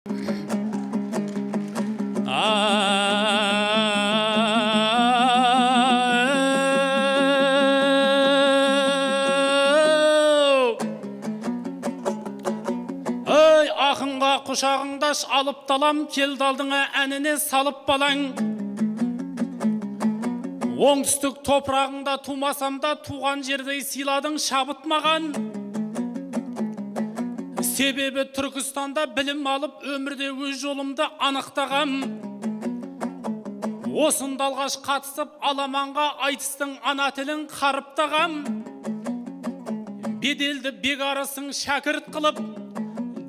Ақынға құшағыңдаш алып талам, келді алдыңа әніне салып балаң. Оңтүстік топырағыңда тумасам да, туған жердей сыйладың шабыт маған. Себебі Түркістанда білім алып, өмірде өз жолымды анықтағам. Осында алғаш қатысып, аламанға айтыстың ана тілін қарыптағам. Беделді бегарысың шәкірт қылып,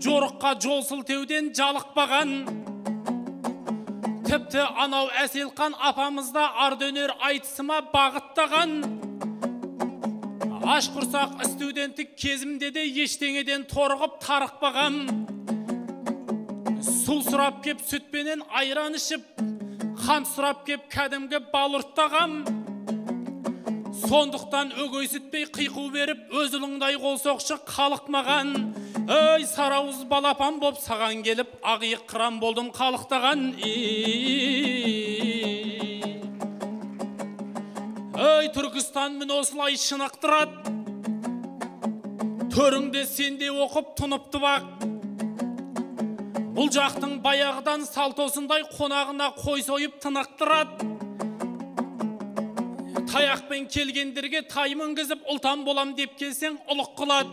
жорыққа жол сілтеуден жалықпаған. Тіпті анау Әселқан апамызда ардөнер айтысыма бағыттаған. Аш құрсақ студенттік кезімде де ештеңеден торығып тарықпағам. Су сұрап кеп сүтпенен айран ішіп, қан сұрап кеп кәдімгі бал ұрттағам. Сондықтан өгейсітпей қиқу беріп, өз ұлыңдай қол соқшы қалықмаған. Ой, сарауыз балапан боп саған келіп, ақиық қыран болдым қалықтаған. Ой, Түркістан мен осылай шынықтырады. Төріңде сенде оқып тұныпты бақ. Бұл жақтың баяғыдан салтосындай қонағына қой сойып тынықтырады. Таяқпен келгендерге тай мінгізіп ұлтан болам деп келсең ұлық қылады.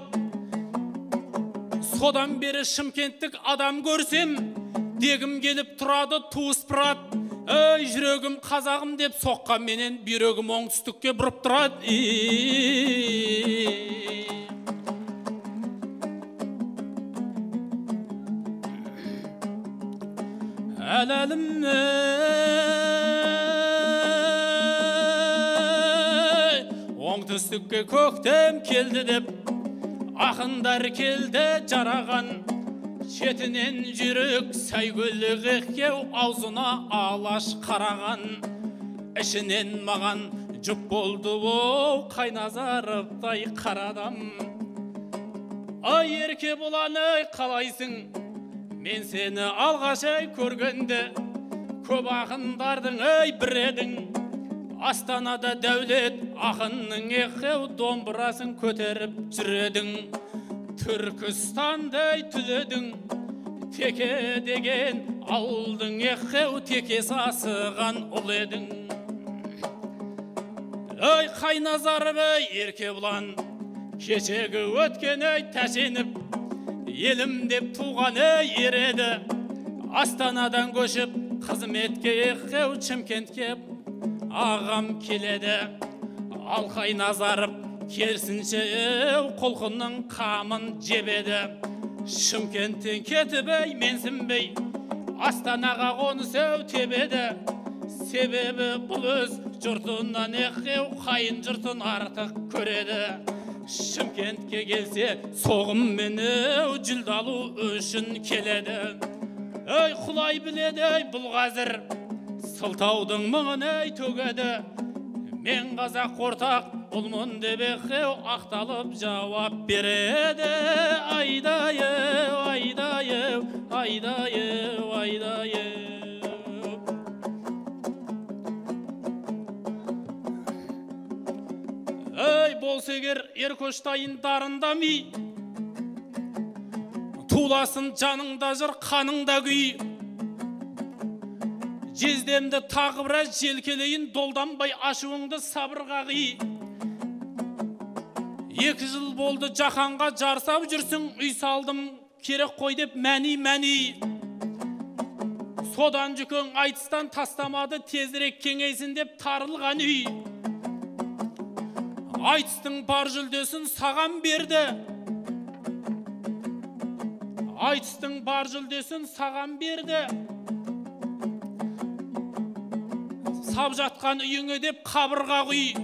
Содан бері Шымкенттік адам көрсем, дегім келіп тұрады, туыс бұрады. Ой, жүрегім қазағым деп соққан менен, бүйрегім оңтүстікке бұрып тұрады. Әләлім оңтүстікке көктем келді деп, ақындар келді жараған. Шетінен жүрік сәйгөлі қеу, аузына алаш қараған. Ішінен маған жұп болды оу, Қайназаровтай қарадам. Ай, ерке боланы қалайсың, мен сені алғаш көргенде. Көп ақындардың бір едің, Астанада дәулет ақынның еқеу, домбырасын көтеріп жүредің. Түркістандай түледің, теке деген ауылдың еқеу, текесі асыған ұл едің. Ой, Қайназаров ерке бұлан, кешегі өткен тәшеніп, елім деп туған ереді. Астанадан көшіп, қызметке еқеу, Шымкентке ағам келеді. Ал Қайназаров керісінше құлқынның қамын жебеді. Шымкенттен кетіп менсінбей, Астанаға қонысау тебеді. Себебі бұл өз жұртынан еқеу, қайын жұртын артық көреді. Шымкентке келсе соғым менеу, жүлде алу үшін келеді. Ой, құлай біледі бұл қазір, сылтаудың мұңын төгеді. Мен қазақ ортақ ұлмын деп еқеу, ақталып жауап береді. Айдайы, айдайы, айдайы, айдайы. Ой, болса егер Еркөштайын дарындамай, туласын жаныңда жыр, қаныңда күй. Жездемді тағы біраз желкелейін, долданбай ашуыңды сабырға қи. 2 жыл болды жаһанға жарсап жүрсің, үй салдым керек қой деп мәни. Содан жүкең айтыстан тастамады, тезірек кеңейсін деп тарылған үй. Айтыстың бар жүлдесін саған берді. Айтыстың бар жүлдесін саған берді. Сап жатқан үйіңе деп қабырға қой.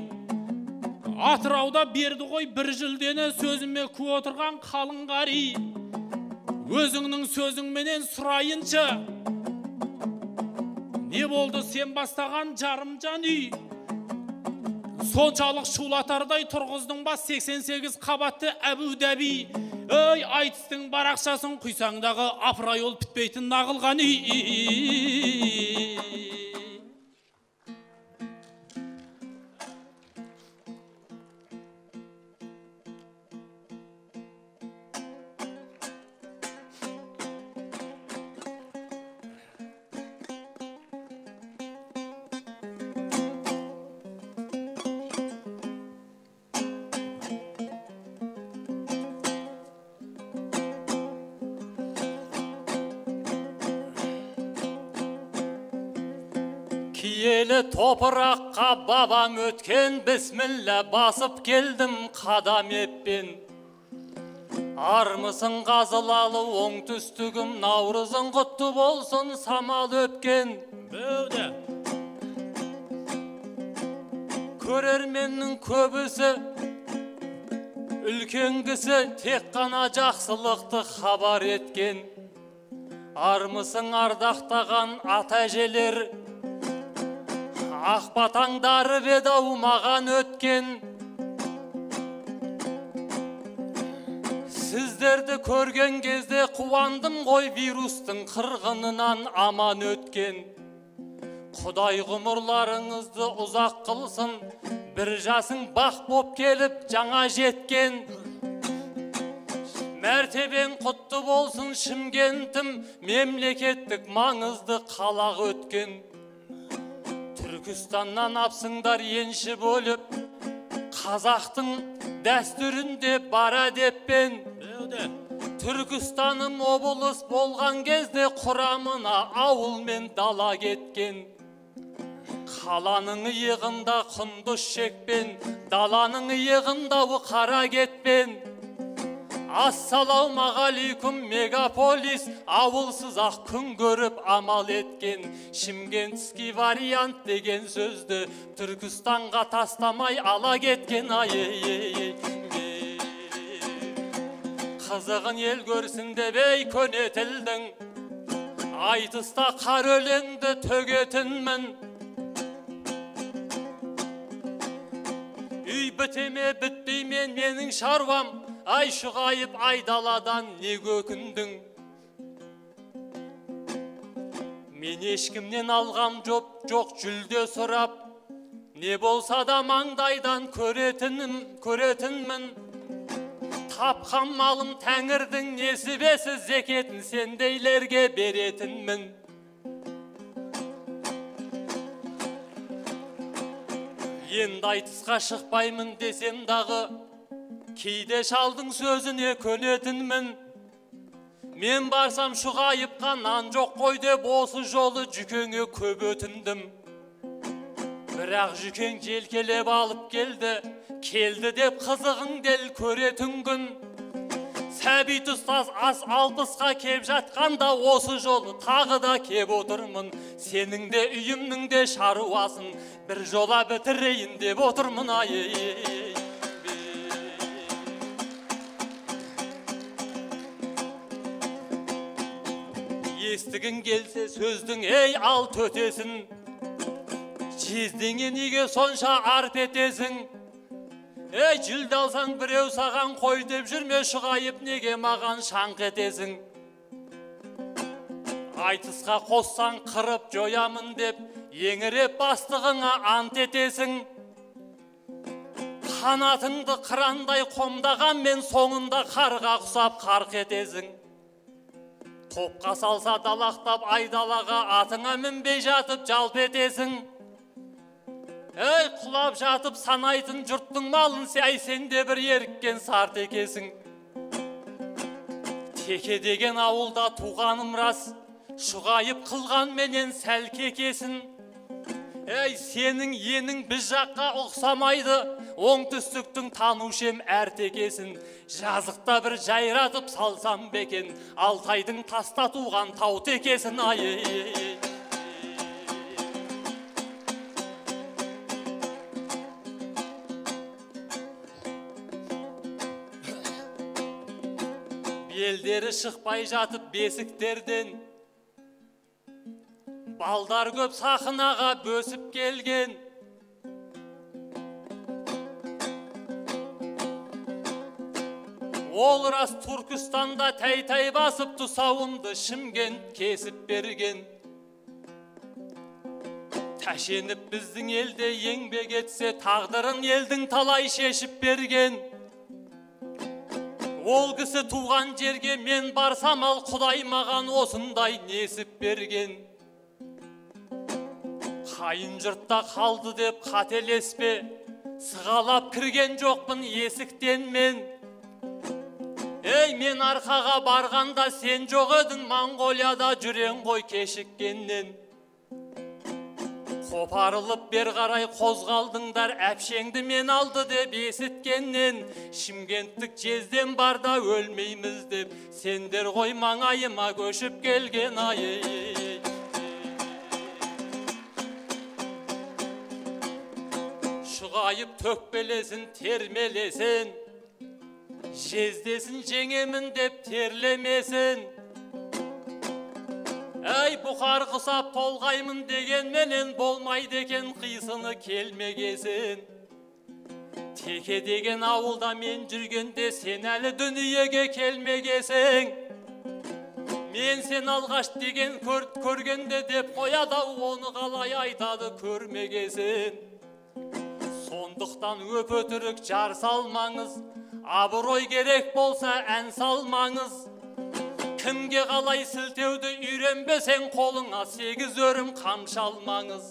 Атырауда берді ғой бір жүлдені, сөзіме ку отырған қалың қари. Өзіңнің сөзіңменен сұрайыншы, не болды сен бастаған жарым жан үй? Соншалық шулатардай тұрғыздың ба 88 қабатты Әбу Даби. Ей, айтыстың барақшасын құйсаңдағы апырай ол бітпейтін нағылған Киелі топыраққа бабам өткен, бісміллә басып келдім қадам еппен. Армысың қазылалы оңтүстігім, наурызың құтты болсын самал өпкен. Бөуді. Көрерменнің көбісі, үлкен кісі, тек қана жақсылықты хабар еткен. Армысың ардақтаған ата-әжелер, ақ батаңдары бедау маған өткен. Сіздерді көрген кезде қуандым ғой, вирустың қырғынынан аман өткен. Құдай ғұмырларыңызды ұзақ қылсын, бір жасың бақ боп келіп жаңа жеткен. Мәртебең құтты болсын Шымкентім, мемлекеттік маңызды қалақ өткен. Түркістаннан апсыңдар енші бөліп, қазақтың дәстүрінде бара деппен. Түркістаным облыс болған кезде құрамына ауыл мен дала кеткен. Қаланың иығында құндыз шекпен, даланың иығында қара кетпен. Ассалаумағалейкум мегаполис, ауылсыз ақ күн көріп амал еткен. Шымкентский вариант деген сөзді Түркістанға тастамай ала кеткен. Қызығын ел көрсін деп ей көнетілдің, айтыста қар өлеңді төгетінмін. Үй бітеме бітпеймен менің шаруам, ай шұғайып айдаладан не көкіндің. Мен ешкімнен алғам жоқ жүлде сұрап, не болса да маңдайдан көретінмін. Тапқан малым тәңірдің несібесі, зекетін сендейлерге беретінмін. Енді айтысқа шықпаймын десем дағы, кейде шалдың сөзіне көнетінмін. Мен барсам шұғайыпқа нан жоқ қой деп осы жолы жүкеңе көп өтіндім. Бірақ жүкең желкелеп алып келді деп қызығың дел көретін күн. Сәбит ұстаз ас 60-қа кеп жатқанда осы жолы тағы да кеп отырмын. Сенің де үйімнің де шаруасын бір жола бітірейін деп отырмын. Естігін келсе сөздің ей ал төтесін, жездеңе неге сонша арп етесің? Ей жүлде алсаң біреу саған қой деп жүрме, шұғайып неге маған шаңқ етесің? Айтысқа қоссаң қырып жоямын деп еңіреп бастығыңа ант етесің. Қанатыңды қырандай қомдаған мен соңында қарға құсап қарқ етесің. Топқа салса далақтап айдалаға атыңа мінбей жатып жалп етесің. Ей құлап жатып санайтын жұрттың малын сенде бір еріккен сарт екесің. Теке деген ауылда туғаным рас, шұғайып қылған менен сәл кекесін. Ей сенің енің біз жаққа ұқсамайды, оңтүстіктің танушем әртекесін. Жазықта бір жайратып салсам бекен, Алтайдың таста туған тау текесін. Белдері шықпай жатып бесіктерден, балдар көп сахнаға бөсіп келген. Ол рас Түркістанда тәй-тәй басып тұсауымды Шымкент кесіп берген. Тәшеніп біздің елде еңбек етсе, тағдырын елдің талай шешіп берген. Ол кісі туған жерге мен барсам ал, Құдай маған осындай несіп берген. Қайын жұртта қалды деп қателеспе, сығалап кірген жоқпын есіктен мен. Ей, мен арқаға барғанда сен жоқ едің, Монғолияда жүрен ғой кешіккеннен. Қопарылып бер қарай қозғалдыңдар, әпшеңді мен алды деп есіткеннен. Шымкенттік жезден барда өлмейміз деп, сендер ғой маңайыма көшіп келген ай. Шұғайып төкпелесін, термелесін, жездесін жеңемін деп терлемесін. Әй, бұқар құсап толғаймын деген менен, болмайды екен қисыны келмегесін. Теке деген ауылда мен жүргенде сен әлі дүниеге келмегесің. Мен сен алғаш деген көргенде деп қояды, оны қалай айтады көрмегесін. Сондықтан өп-өтірік жар салмаңыз, абырой керек болса ән салмаңыз. Кімге қалай сілтеуді үйренбесең, қолыңа 8 өрім қамшы алмаңыз.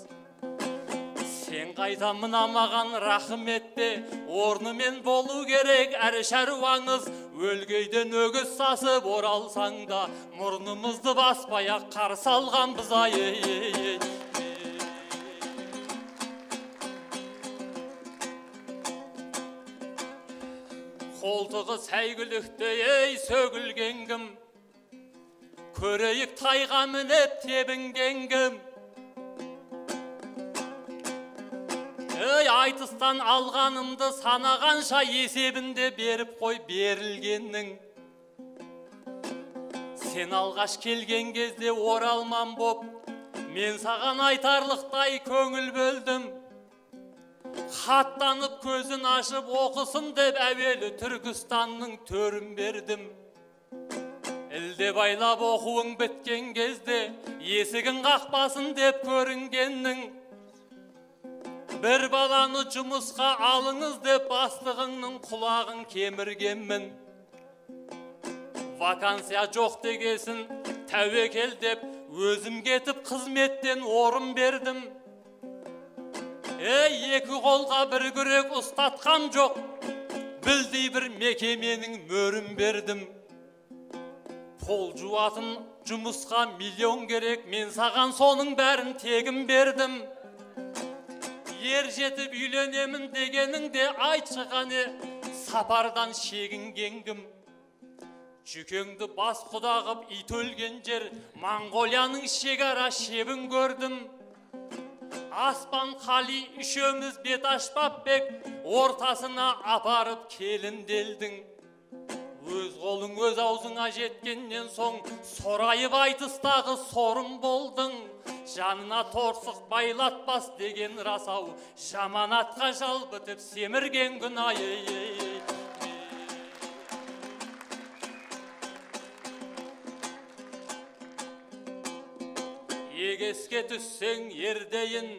Сен қайта мына маған рахметте, орнымен болу керек әр шаруаңыз. Өлгейден өгіз сасып оралсаң да, мұрнымызды баспай-ақ қарсы алғанбыз ай. Қолтығы сәйгілікті ей сөгілген кім, көрейік тайға мінеп тебінген кім. Ей, айтыстан алғанымды санағанша есебінде беріп қой берілгеннің. Сен алғаш келген кезде оралман боп, мен саған айтарлықтай көңіл бөлдім. Хаттанып көзін ашып оқысын деп әуелі Түркістанның төрін бердім. Ілде байлап оқуың біткен кезде, есігін қақпасын деп көрінгеннің. Бір баланы жұмысқа алыңыз деп бастығыңның құлағын кеміргенмін. Вакансия жоқ дегесін, тәуекел деп өзім кетіп қызметтен орын бердім. Ей, екі қолға бір күрек ұстатқан жоқ, білдей бір мекеменің мөрін бердім. Пол жуатын жұмысқа миллион керек, мен саған соның бәрін тегін бердім. Ер жетіп үйленемін дегеніңде айтшы қане, сапардан шегінгенгім. Жүкеңді бас құдағып ит өлген жер, Монғолияның шекара шебін көрдім. Аспан қали үшеуміз бет ашпап бек, ортасына апарып келінделдің. Өз қолың өз аузыңа жеткеннен соң, сорайып айтыстағы сорым болдың. Жанына торсық байлатпас деген расау, жаманатқа жал бітіп семірген күн ай. Егеске түссең ердейін,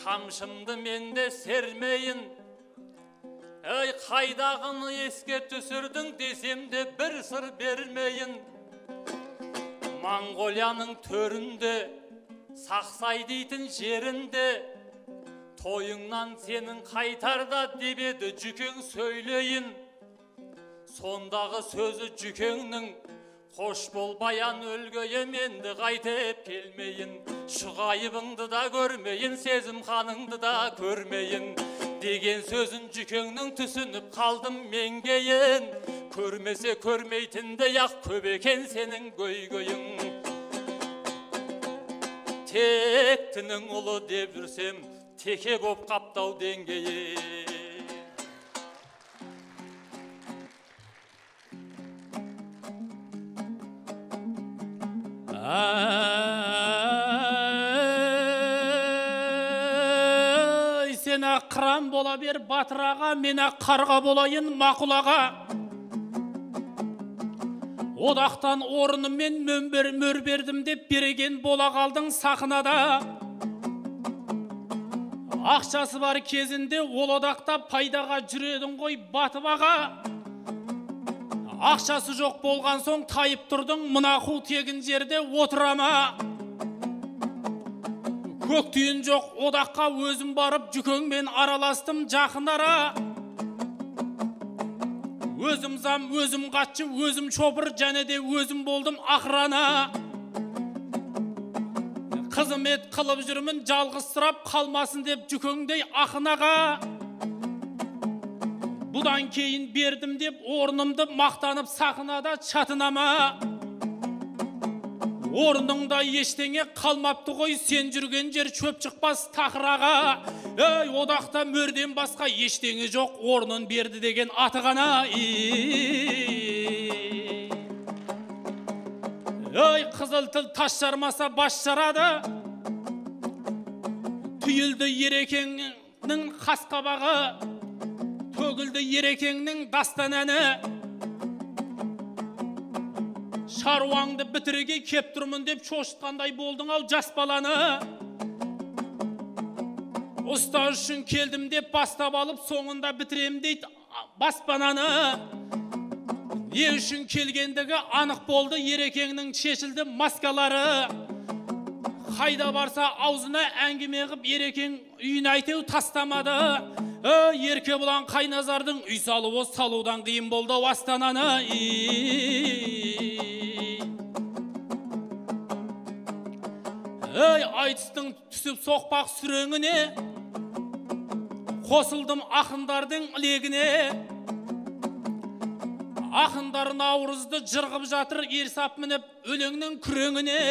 қамшымды менде сермейін. Ей, қайдағыны еске түсірдің десем де бір сыр бермейін. Монғолияның төрінде, Сақсай дейтін жерінде, тойыңнан сенің қайтарда деп еді жүкең сөйлейін. Сондағы сөзі жүкеңнің, қош бол баян өлгөйе менді қайтып келмейін. Шұғайыбыңды да көрмейін, сезім қаныңды да көрмейін. Деген сөзін жүкеңнің түсініп қалдым мен кейін. Көрмесе көрмейтінді яқ көп екен сенің көйгөйің. Тектінің ұлы деп жүрсем, теке боп қаптау деңгейі. Сен қыран бола бер батыраға, мен қарға болайын мақұлаға. Одақтан орныммен мөр бердім деп береген бола қалдың сахнада. Ақшасы бар кезінде ол одақта пайдаға жүредің ғой батып аға. Ақшасы жоқ болған соң тайып тұрдың мына қу тегін жерде отырама. Көк түйін жоқ одаққа өзім барып жүкеңмен араластым жақын ара. Өзім зам, өзім қатшы, өзім шопыр, және де өзім болдым ақырана. Қызмет қылып жүрмін жалғызсырап қалмасын деп жүкеңдей ақынаға. Бұдан кейін бердім деп орнымды мақтанып сахнада чатынама. Орныңда ештеңе қалмапты ғой, сен жүрген жер шөп шықпас тақыраға. Ей, одақта мөрден басқа ештеңе жоқ, орнын берді деген аты ғана. Ей, қызыл тіл тас жармаса бас жарады. Түйілді ерекеңнің қас қабағы, төгілді ерекеңнің дастан әні. Шаруаңды бітіреге кеп тұрмын деп шошытқандай болдың ау жас баланы. Ұста үшін келдім деп бастап алып соңында бітірем дейді баспананы. Не үшін келгендігі анық болды, ерекеңнің шешілді маскалары. Қайда барса аузына әңгіме қып ерекең үйін әйтеу тастамады. Ерке бұлан Қайназардың үй салуы салудан қиын болды Астананы. Айтыстың түсіп соқпақ сүреңіне, қосылдым ақындардың легіне. Ақындар Наурызды жырғып жатыр ерсап мініп өлеңнің күреңіне.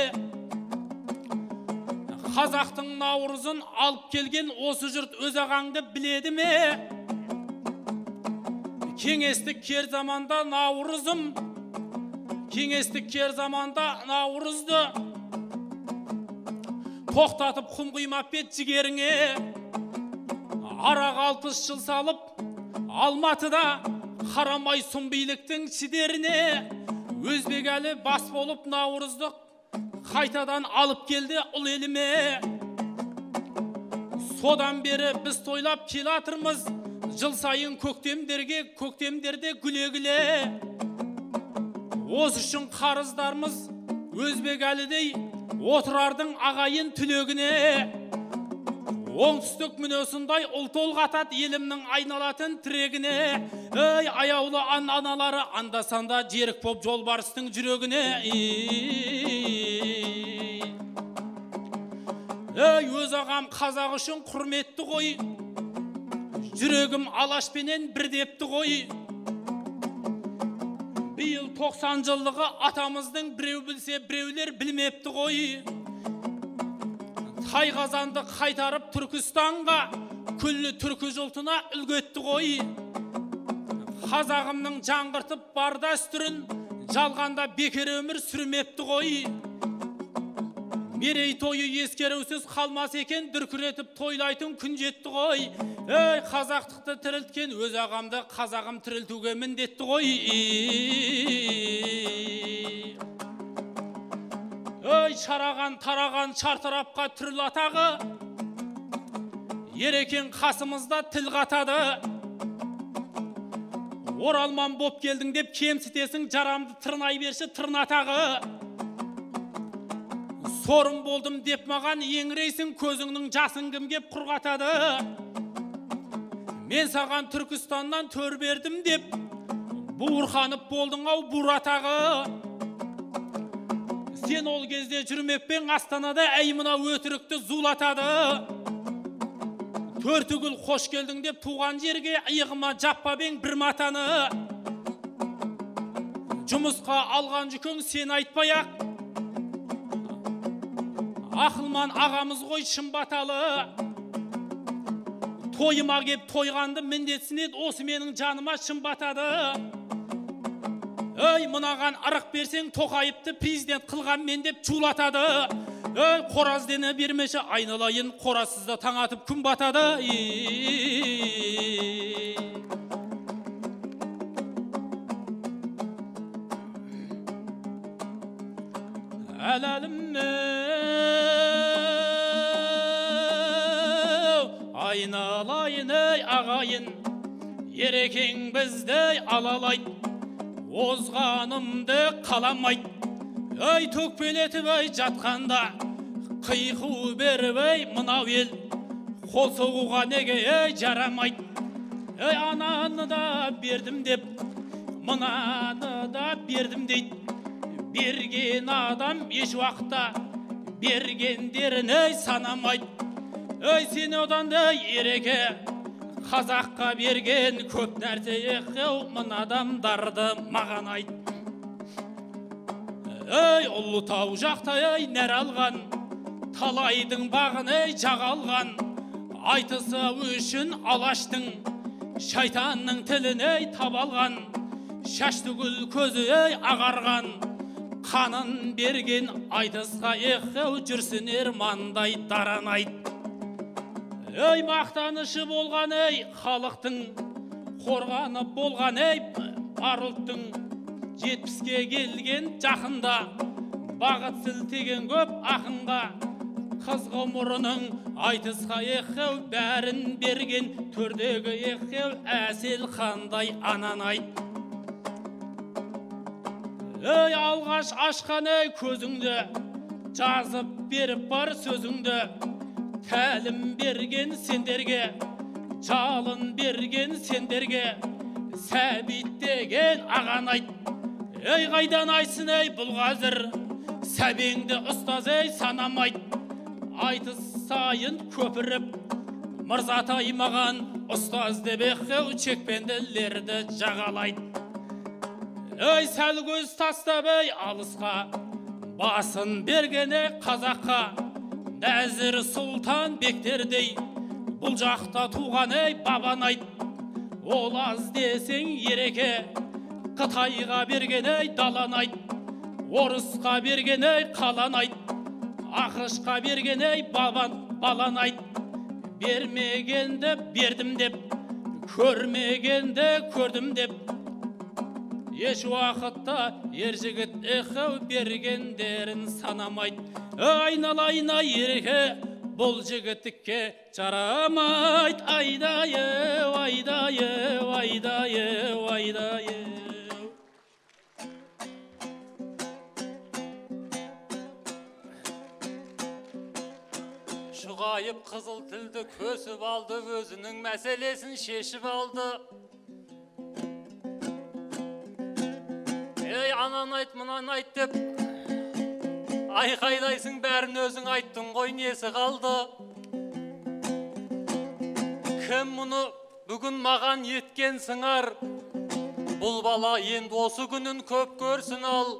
Қазақтың Наурызын алып келген осы жұрт өз ағаңды біледі ме? Кеңестік кер заманда Наурызым, кеңестік кер заманда Наурызды тоқтатып құм құймап бет жігеріңе. Арақ 60 жыл салып Алматыда қарамай сұмбиліктің шідеріне. Өзбек әлі бас болып Наурызды қайтадан алып келді ұл еліме. Содан бері біз тойлап келатырмыз, жыл сайын көктемдерде күле-күле. Осы үшін қарыздармыз Өзбек әлідей отырардың ағайын түлегіне. Оңтүстік мүнесындай ұл толғатат елімнің айналатын тірегіне. Ей, аяулы аналары анда-санда жерік боп жолбарыстың жүрегіне. Ей, өз ағам қазақ үшін құрметті ғой, жүрегім алашпенен бір депті ғой. Биыл 90 жылдығы атамыздың біреу білсе біреулер білмепті ғой. Тайқазанды қайтарып Түркістанға күллі түркі жұртына үлгетті ғой. Қазағымның жаңғыртып бар дәстүрін жалғанда бекер өмір сүрмепті ғой. Мерейтойы ескерусіз қалмас екен, дүркіретіп тойлайтын күн жетті ғой. Ей, қазақтықты тірілткен өз ағамды қазағым тірілтуге міндетті ғой. Ей, шараған тараған шартарапқа түрлі атағы, ерекең қасымызда тіл қатады. Оралман боп келдің деп кемсітесің, жарамды тырнай берші тырнатағы. Сорым болдым деп маған еңірейсің, көзіңнің жасын кімге құрғатады. Мен саған Түркістаннан төр бердім деп буырқанып болдың ау буратағы. Сен ол кезде жүрмеппен Астанада әй мына өтірікті зулатады. Төртігіл қош келдің деп туған жерге иығыма жаппа бең бір матаны. Жұмысқа алған жүкің сен айтпай-ақ, ақылман ағамыз ғой шымбаталы. Тойыма кеп тойғанды міндетсін еді, осы менің жаныма шымбатады. Ей, мынаған ырық берсең Тоқайыпты президент қылған мен деп чулатады. Ей, қораз дені бермеші айналайын, қоразсызда таң атып күн батады. Helalim aynalayın ey ağayın, Yerekeng bizdey alalayt, ozganımdı kalamayt. Ey tökpeletip ey jatkanda, kıyığı beribey mınav el, kol soğuğa nege ey jaramayt. Ey ananı da berdim dep, mınanı da berdim deyt. Bergen adam eş vaqta bergenderin ey sanamayt. Ey seni odan da Yereke, Kazakka bergen köp нәрсе ekev, mın adamdardı mağan ayt. Ey Ulutau жақта ey нәр алған, талайдың бағын ey жағалған. Айтысы үшін алаштың, шайтанның тілін ей табалған. Шашты гүл көзі ей ағарған, қанын берген айтысқа екеу, жүрсін ермандай даранайт. Ей мақтанышы болған ей халықтың, қорғаны болған ей бар ұлттың. 70-ке келген жақында, бағыт сілтеген көп ақынға. Қыз ғұмырының айтысқа екеу, бәрін берген төрдегі екеу, әсел қандай анан айт. Ей алғаш ашқан ей көзіңді, жазып беріп бар сөзіңді. Тәлім берген сендерге, жалын берген сендерге, сәбит деген аған айт. Ей қайдан айсын ей бұл қазір, сәбеңді ұстаз ей санамайт. Айтыс сайын көпіріп, мырзатай маған ұстаз деп екеу, чекпенділерді жағалайт. Ей сәл көз тастап ей алысқа, басын берген ей қазаққа. Нәзір сұлтан бектердей, бұл жақта туған ей бабан айт. Ол аз десең Ереке, Қытайға берген ей далан айт. Орысқа берген ей қалан айт. Ақышқа берген ей балан айт. Бермегенді бердім деп, көрмегенді көрдім деп. Еш уақытта ер жігіт екеу бергендерін санамайт. Айналайын ай Ереке, бұл жігітікке жарамайт. Айдайы, айдайы, айдайы, айдайы. Шұғайып қызыл тілді көсіп алды, өзінің мәселесін шешіп алды. Ей анан айт, мынан айт деп айқайлайсың, бәрін өзің айттың ғой, несі қалды? Кім мұны бүгін маған еткен сыңар? Бұл бала енді осы күнін көп көрсін ал.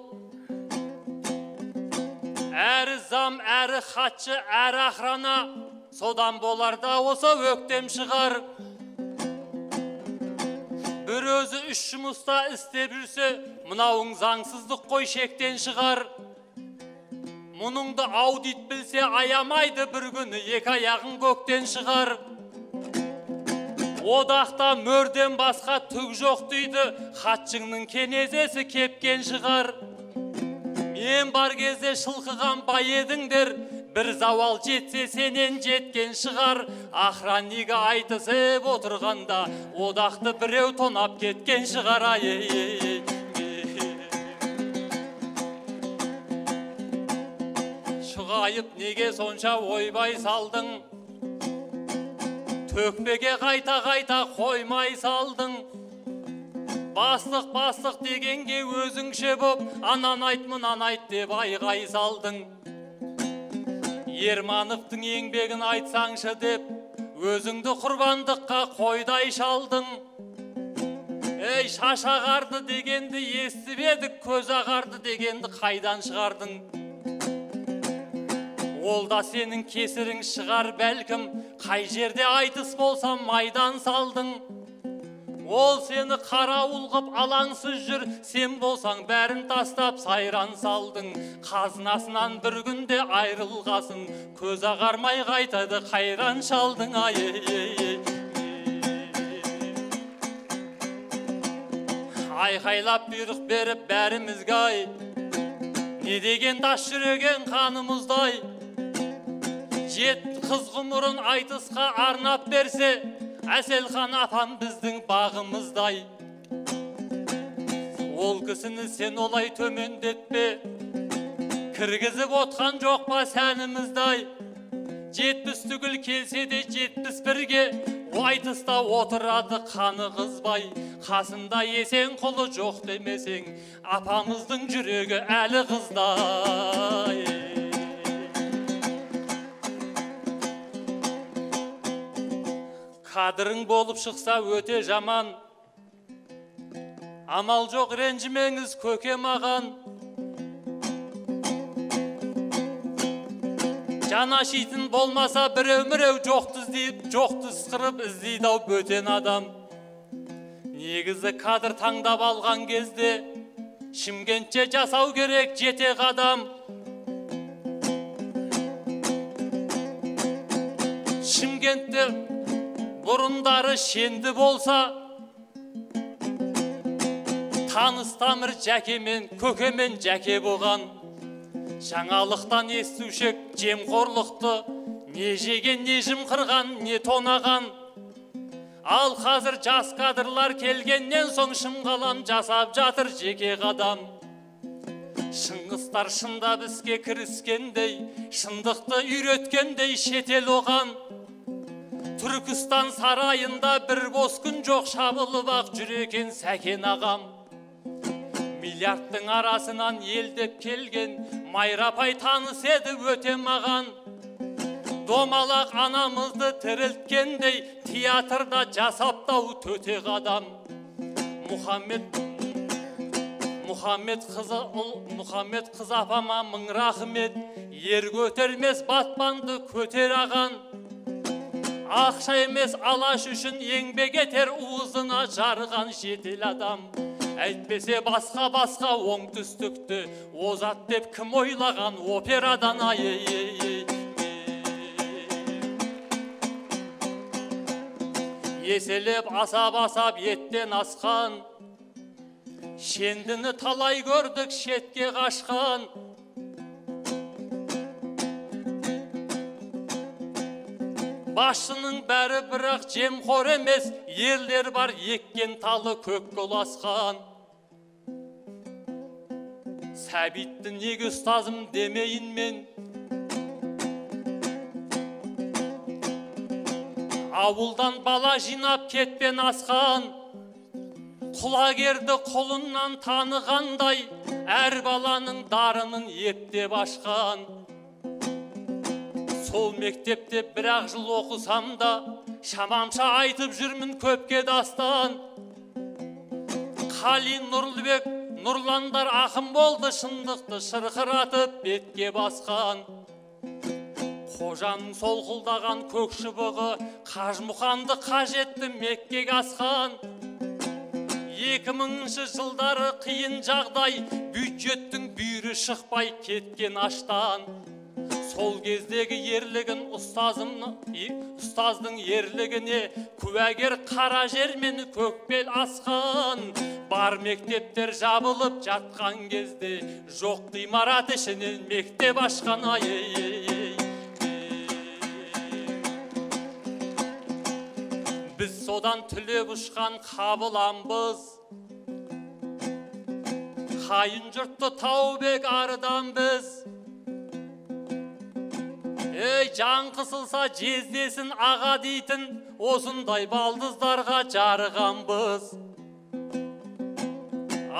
Әрі зам, әрі хатшы, әрі ақрана, содан боларда осы өктем шығар. Бір өзі үш жұмыста істеп жүрсе, мынауың заңсыздық қой, шектен шығар. Мұныңды аудит білсе аямайды, бір күні екі аяғын көктен шығар. Одақта мөрден басқа түк жоқ дейді, хатшыңның кенезесі кепкен шығар. Мен бар кезде шылқыған бай едіңдер, бір завал жетсе сенен жеткен шығар. Охраннигі айтысып отырғанда, одақты біреу тонап кеткен шығар. Шұғайып неге сонша ойбай салдың? Төкпеге қайта-қайта қоймай салдың. Бастық дегенге өзіңше боп, анан айт, мынан айт деп айғай салдың. Ермановтың еңбегін айтсаңшы деп, өзіңді құрбандыққа қойдай шалдың. Ей, шаш ағарды дегенді естіп едік, көз ағарды дегенді қайдан шығардың? Ол да сенің кесірің шығар бәлкім, қай жерде айтыс болсам майдан салдың. Ол сені қарауыл қып алаңсыз жүр, сен болсаң бәрін тастап сайран салдың. Қазынасынан бір күнде айрылғасын, көз ағармай қайтады қайран шалдың. Айқайлап бұйрық беріп бәрімізге ай, не деген тас жүреген қанымыздай, жет қыз ғұмырын айтысқа арнап берсе, Әселхан апам біздің бағымыздай. Ол кісіні сен олай төмендетпе, кіргізіп отқан жоқ па сәніміздай. 70 түгіл келсе де 71-ге, айтыста отырады қаны қызбай. Қасында есен құлы жоқ демесең, апамыздың жүрегі әлі қыздай. Қадырың болып шықса өте жаман, амал жоқ ренжімеңіз көкем аған. Жанашитын болмаса біреу-міреу жоқты сқырып іздейді ау бөтен адам. Негізі кадр таңдап алған кезде Шымкентте жасау керек жете қадам. Шымкентте бұрындары шенді болса, таныс тамыр жәкемен, көкемен жәке болған. Жаңалықтан естушек жемқорлықты, не жеген, не жымқырған, не тонаған. Ал қазір жас кадрлар келгеннен соң шымғалам жасап жатыр жеке қадам. Шыңғыстар шында бізге кіріскендей, шындықты үйреткендей шетел оған. Түркістан сарайында бір бос күн жоқ, шабылып ақ жүрекен Сәкен ағам. Миллиардтың арасынан елдеп келген Майрапай таныс еді өте маған. Домалақ анамызды тірілткендей театрда жасаптау төте қадам. Мұхаммед қыз апама мың рахмет, ер көтермес батпанды көтер аған. Ақша емес алаш үшін еңбек етер уызына жарған жетел адам. Әйтпесе басқа оңтүстікті озат деп кім ойлаған операдан ай. Еселеп асап еттен асқан, шендіні талай көрдік шетке қашқан. Басшының бәрі бірақ жемқор емес, ерлер бар еккен талы көк асқан. Сәбитті неге ұстазым демейін мен, ауылдан бала жинап кетпен асқан. Құлагерді құлыннан танығандай, әр баланың дарынын ептеп ашқан. Сол мектепте бір-ақ жыл оқысам да, шамамша айтып жүрмін көпке дастан. Қали Нұрлыбек, Нұрландар ақын болды, шындықты шырқыратып бетке басқан. Қожаның солқылдаған көк шыбығы Қажымұханды қажетті Меккеге асқан. 2000 жылдары қиын жағдай, бюджеттің бүйірі шықпай кеткен аштан. Сол кездегі ерлігін ұстаздың ерлігіне куәгер қара жер мені көкбел асқан. Бар мектептер жабылып жатқан кезде жоқ ғимарат ішінен мектеп ашқан. Біз содан түлеп ұшқан қабыламбыз, қайын жұртты таубек арыдан біз. Жан қысылса жездесін аға дейтін, осындай балдыздарға жарығанбыз.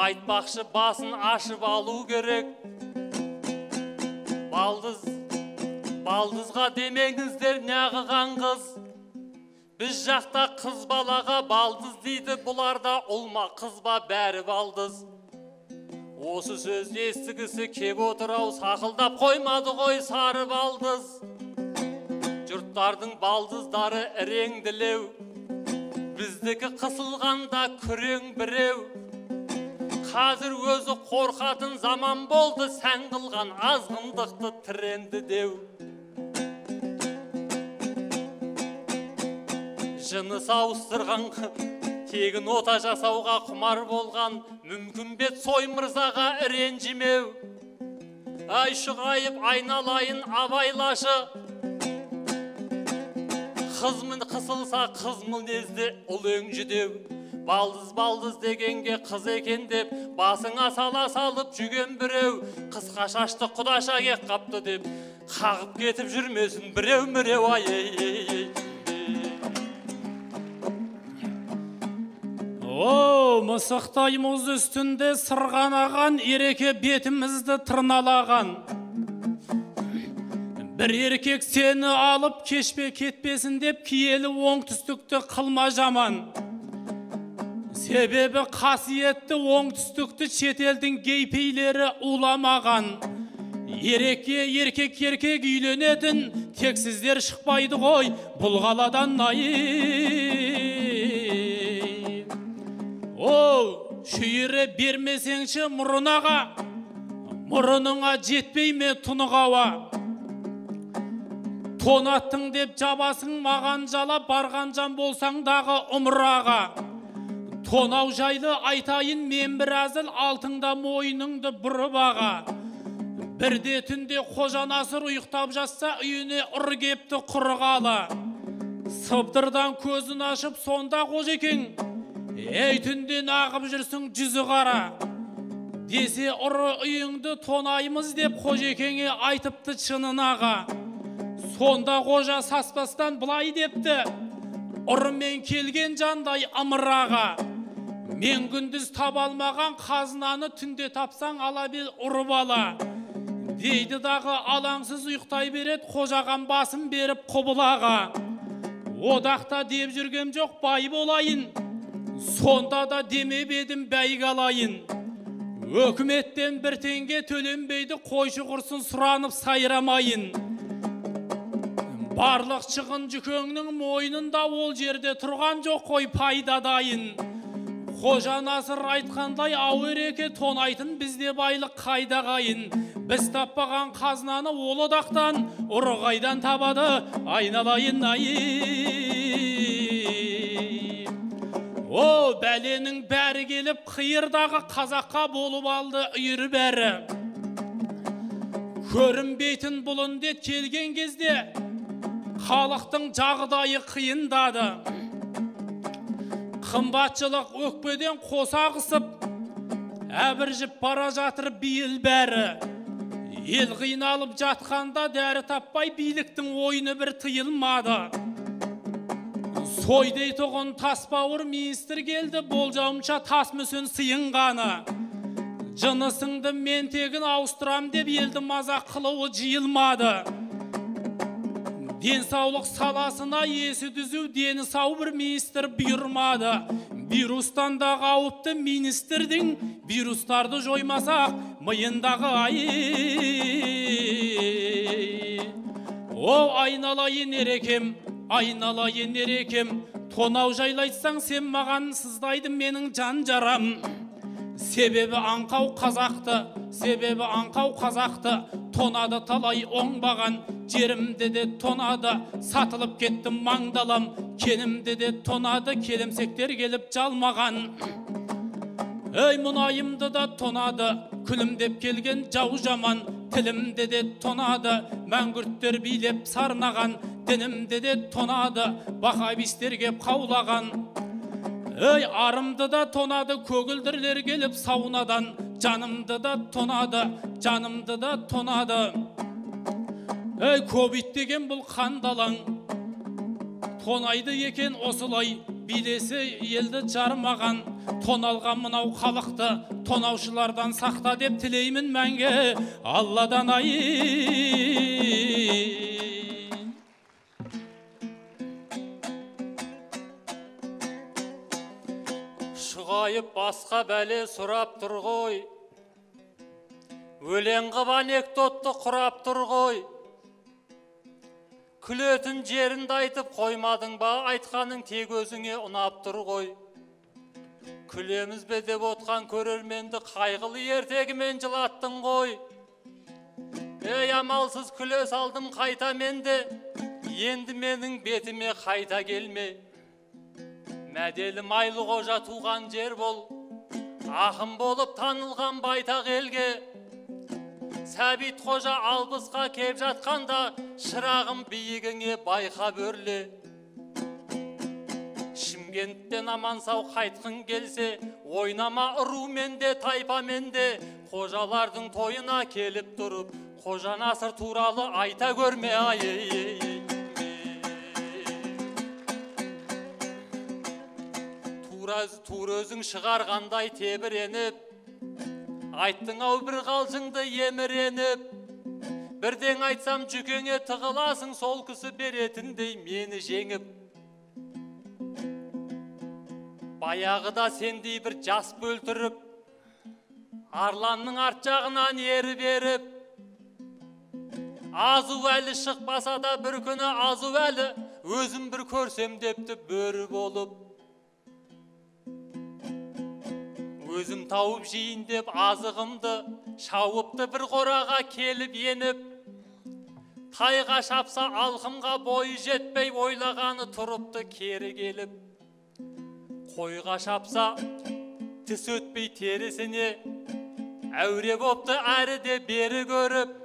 Айтпақшы басын ашып алу керек, балдызға демеңіздер неғыған қыз. Біз жақта қыз балаға балдыз дейді, бұларда ұлма қызба бәрі балдыз. Осы сөзді естігісі кеп отырау, сақылдап қоймады ғой сары балдыз. Жұрттардың балдыздары іреңділеу, біздікі қысылғанда күрең біреу. Қазір өзі қорқатын заман болды, сән қылған азғындықты тренді деу. Жыныс ауыстырған, тегін ота жасауға құмар болған, мүмкін бет сой мырзаға ренжімеу. Ай шығайып айналайын абайлашы. Қызмын қысылса қыз мінезді ұл өңжідеу. Балдыз дегенге қыз екен деп басыңа сала салып жүген біреу. Қысқа шашты құдаша кек қапты деп қағып кетіп жүрмесін біреу ай ей. О, мысықтай мұз үстінде сырғанаған ереке бетімізді тырналаған. Бір еркек сені алып кешпе кетпесін деп киелі оңтүстікті қылма жаман. Себебі қасиетті оңтүстікті шетелдің гейпейлері уламаған. Еркек үйленетін тек сіздер шықпайды ғой бұл қаладан ай. О, шүйірі бермесеңші мұрынаға, мұрыныңа жетпей ме тұнығауа. Тонаттың деп жабасың маған жала, барған жан болсаң дағы ұмыраға. Тонау жайлы айтайын мен бір әзіл, алтыңда мойныңды бұрып аға. Бірде түнде Қожа Насыр ұйықтап жатса, үйіне ұр кепті құрғалы. Сыбдырдан көзін ашып сонда Қожекең, ей түнде ағып жүрсің жүзі қара. Десе ұры үйіңді тонаймыз деп Қожекеңе айтыпты шынын аға. Сонда Қожа саспастан былай депті, ұрымен келген жандай ымыраға. Мен күндіз табалмаған қазынаны түнде тапсаң ала бел ұрып ала. Дейді дағы алаңсыз ұйықтай берет, Қожаған басын беріп құбылаға. Одақта деп жүргем жоқ бай болайын, сонда да демеп едім бәйгі алайын. Өкіметтен бір теңге төленбейді, қойшы құрсын сұранып сайрамайын. Барлық шығын жүкеңнің мойнында, ол жерде тұрған жоқ қой пайдадайын. Қожа Насыр айтқандай ауереке тонайтын бізде байлық қайдағайын. Біз таппаған қазынаны ол одақтан ұры қайдан табады айналайын ай. О, бәленің бәрі келіп қиырдағы қазаққа болып алды үйір бәрі. Көрінбейтін бұл індет келген кезде халықтың жағдайы қиындады. Қымбатшылық өкпеден қоса қысып, әбіржіп бара жатыр бейіл бәрі. Ел қиналып жатқанда дәрі таппай биліктің ойыны бір тыйылмады. Сойдей тұғын тасбауыр министр келді, болжауымша тас мүсін сыйынғаны. Жынысыңды мен тегін ауыстырам деп елді мазақ қылуы жиылмады. Денсаулық саласына есі дүзу дені сау бір министр бұйырмады. Вирустан да қауіпті министрдің, вирустарды жоймасақ миындағы ай. О, айналайын ерекем, айналайын ерекем, тонау жайлайтсаң сен маған сыздайды менің жан жарам. Себебі аңқау қазақты, тонады талай оңбаған. Жерімді де тонады, сатылып кеттім маңдалам. Кенімді де тонады, келімсектер келіп жалмаған. Ей мұнайымды да тонады, күлімдеп келген жау жаман. Тілімді де тонады, мәңгүрттер билеп сарнаған. Дінімді де тонады, бақабистер кеп қаулаған. Ей арымды да тонады, көгілдірлер келіп саунадан. Жанымды да тонады, жанымды да тонады. Ей көбейт деген бұл қандалаң, тонайды екен осылай, билесі елді жармаған. Тоналған мынау халықты тонаушылардан сақта деп тілеймін мәңгі Алладан ай. Шұғайып басқа бәле сұрап тұр ғой, өлең қып анекдотты құрап тұр ғой. Күлетін жерінді айтып қоймадың ба, айтқаның тек өзіңе ұнап тұр ғой. Күлеміз бе деп отқан көрерменді қайғылы ертегімен жылаттың ғой. Ей амалсыз күле салдым қайта менде, енді менің бетіме қайта келме. Мәделі майлы Қожа туған жер бол, ақын болып танылған байтақ елге. Сәбит қожа албысқа кеп жатқанда, шырағым биігіңе байқа бөрле. Шымкенттен аман сау қайтқың келсе, ойнама ұрумен де тайпамен де, қожалардың тойына келіп тұрып, Қожа Насыр туралы айта көрме ай. Тур өзің шығарғандай тебіреніп, айттың ау бір қалжыңды еміреніп, бірден айтсам жүкеңе тығыласың, сол кісі беретіндей мені жеңіп. Баяғыда сендей бір жас бөлтіріп, арланның арт жағынан ері беріп, азу әлі шықпаса да бір күні азу әлі өзім бір көрсем депті бөрі болып. Өзім тауып жейін деп азығымды шауыпты бір қораға келіп еніп, тайға шапса алқымға бойы жетпей ойлағаны тұрыпты кері келіп. Қойға шапса тіс өтпей терісіне әуре бопты әрі де бері көріп,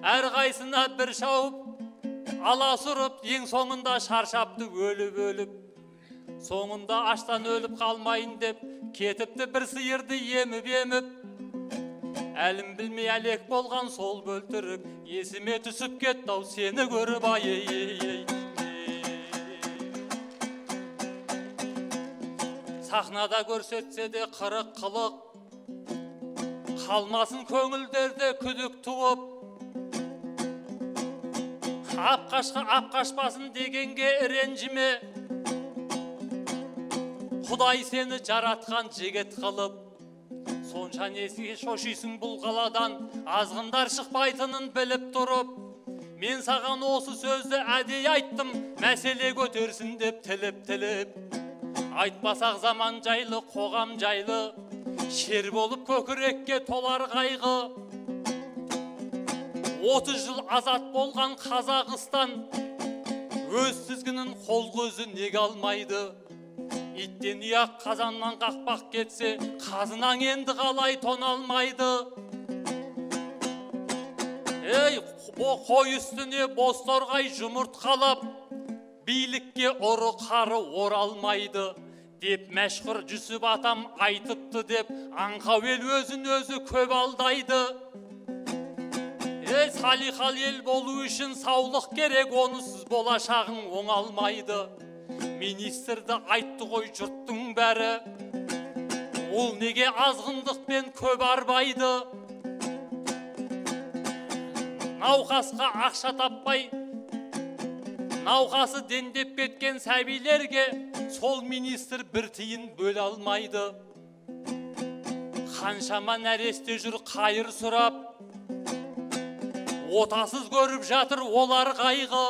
әрқайсына бір шауып аласұрып, ең соңында шаршапты өліп-өліп. Соңында аштан өліп қалмайын деп кетіпті бір сиырды еміп-еміп. Әлім білмей әлек болған сол бөлтірік, есіме түсіп кетті-ау сені көріп ай. Сахнада көрсетсе де қырық қылық, қалмасын көңілдерде күдік туып. Апқашпасын дегенге ренжіме, Құдай сені жаратқан жігіт қылып. Сонша несіге шошисың бұл қаладан, азғындар шықпайтынын біліп тұрып. Мен саған осы сөзді әдей айттым, мәселе көтерсін деп тіліп-тіліп. Айтпасақ заман жайлы, қоғам жайлы, шер болып көкірекке толар қайғы. 30 жыл азат болған Қазақстан, өз тізгінін қол көзі неге алмайды? Иттен ұяқ қазаннан қақпақ кетсе, қазынан енді қалай тоналмайды? Ей, қой үстіне боз торғай жұмырт қалап, билікке ұры қары оралмайды деп мәшһүр Жүсіп атам айтыпты деп, аңқауел өзін өзі көп алдайды. Ей, салиқал ел болу үшін саулық керек, онысыз болашағың оңалмайды. Министрді айтты ғой жұрттың бәрі, ол неге азғындықпен көп арбайды? Науқасқа ақша таппай, науқасы дендеп кеткен сәбилерге сол министр бір тиын бөле алмайды. Қаншама нәресте жүр қайыр сұрап, отасыз көріп жатыр олар қайғы.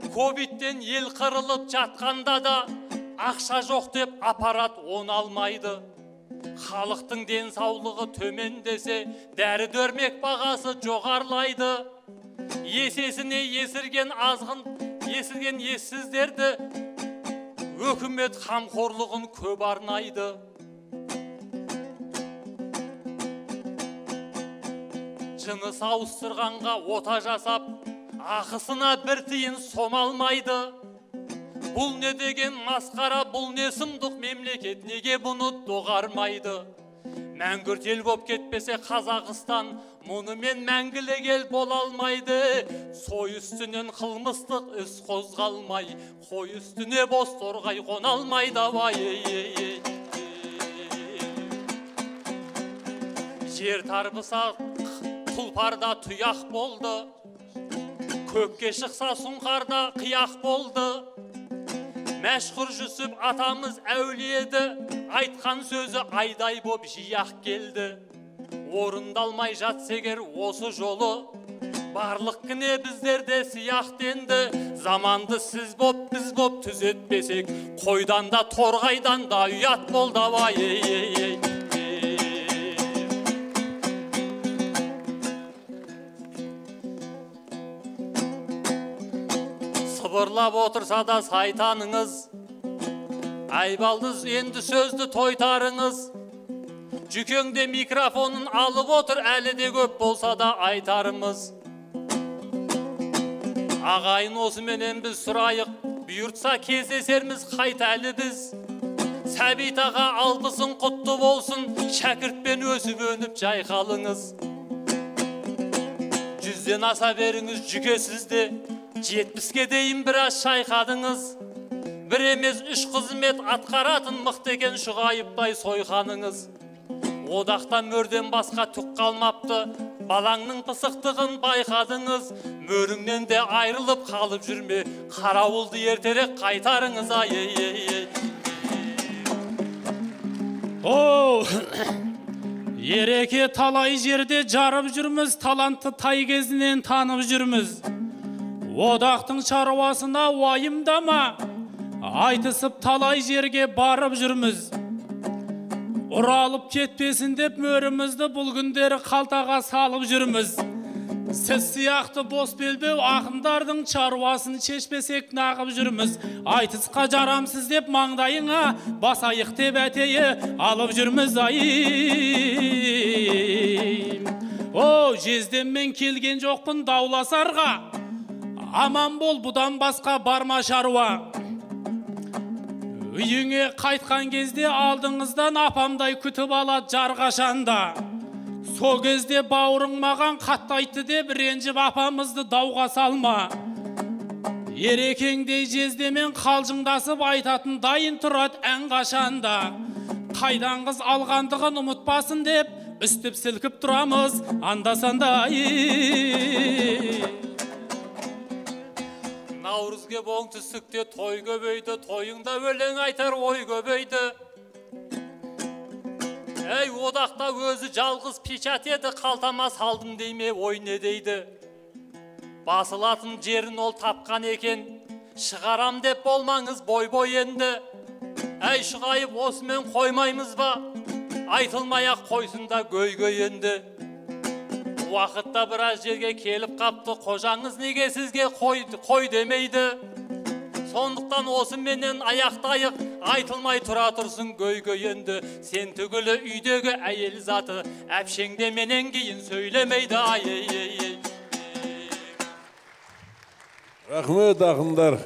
Ковидтен ел қырылып жатқанда да ақша жоқ деп аппарат оны алмайды. Халықтың денсаулығы төмендесе, дәрі дәрмек бағасы жоғарылайды. Есесіне есірген ессіздерді өкімет қамқорлығын көп арнайды. Жыныс ауыстырғанға ота жасап, ақысына бір тиын сомалмайды. Бұл не деген масқара, бұл не сұмдық, мемлекет неге бұны доғармайды? Мәңгүрт ел боп кетпесе Қазақстан, мұнымен мәңгілік ел бола алмайды. Сой үстінен қылмыстық іс қозғалмай, қой үстіне боз торғай қона алмайды. Жер тарбыса тұлпарда тұяқ болды, көкке шықса сұңқарда қияқ болды. Мәшһүр Жүсіп атамыз әулиеді, айтқан сөзі айдай боп жияқ келді. Орындалмай жатса егер осы жолы, барлық кіне біздерде сияқтенді. Заманды сіз боп, біз боп түзетпесек, қойдан да торғайдан да ұят болды. Сыбырлап отырса да сайтаныңыз, айбалдыз енді сөзді тойтарыңыз. Жүкеңде микрофонын алып отыр, әлі де көп болса да айтарымыз. Ағайын осыменен біз сұрайық, бұйыртса кездесерміз қайта әлі біз. Сәбит аға алпысын құтты болсын, шәкіртпен өсіп өніп жайқалыңыз. 100-ден аса беріңіз жүкесізде, 70-ке дейін біраз шайқадыңыз. Бір емес 3 қызмет атқаратын мықты екен Шұғайыптай сойқаныңыз. Одақта мөрден басқа түк қалмапты, балаңның пысықтығын байқадыңыз. Мөріңнен де айрылып қалып жүрме, қарауылды ертерек қайтарыңыз. О, Ереке талай жерде жарып жүрміз, талантты тай кезінен танып жүрміз. Одақтың шаруасына уайымдама, айтысып талай жерге барып жүрміз. Ұралып кетпесін деп мөрімізді бұл күндері қалтаға салып жүрміз. Сіз сияқты бос белбеу ақындардың шаруасын шешпесек нағып жүрміз. Айтысқа жарамсыз деп маңдайыңа басайық деп әтейі алып жүрміз. О, жездеммен келген жоқпын дауласарға, аман бол бұдан басқа барма шаруа. Үйіңе қайтқан кезде алдыңыздан апамдай күтіп алады жарғашанда. Со кезде бауырың маған қатты айтты деп ренжіп апамызды дауға салма. Ерекеңдей жездемен қалжыңдасып айтатын дайын тұрады ән қашанда. Қайдан қыз алғандығын ұмытпасын деп үстіп сілкіп тұрамыз анда-санда. Наурызге оңтүстікте той көбейді, тойыңда өлең айтар ой көбейді. Ей, одақта өзі жалғыз печат еді, қалтама салдым дейме, ой не дейді. Басылатын жерін ол тапқан екен, шығарам деп болмаңыз бой-бой енді. Ей, Шұғайып осымен қоймаймыз ба, айтылмай-ақ қойсында гөй-гөй енді. Уақытта біраз жерге келіп қапты, қожаңыз неге сізге қой демейді. Сондықтан осыменен аяқтайық, айтылмай тұра тұрсын гөй-гөй енді. Сен түгілі үйдегі әйел заты, әпшеңде менен кейін сөйлемейді. Рахмет ақындар.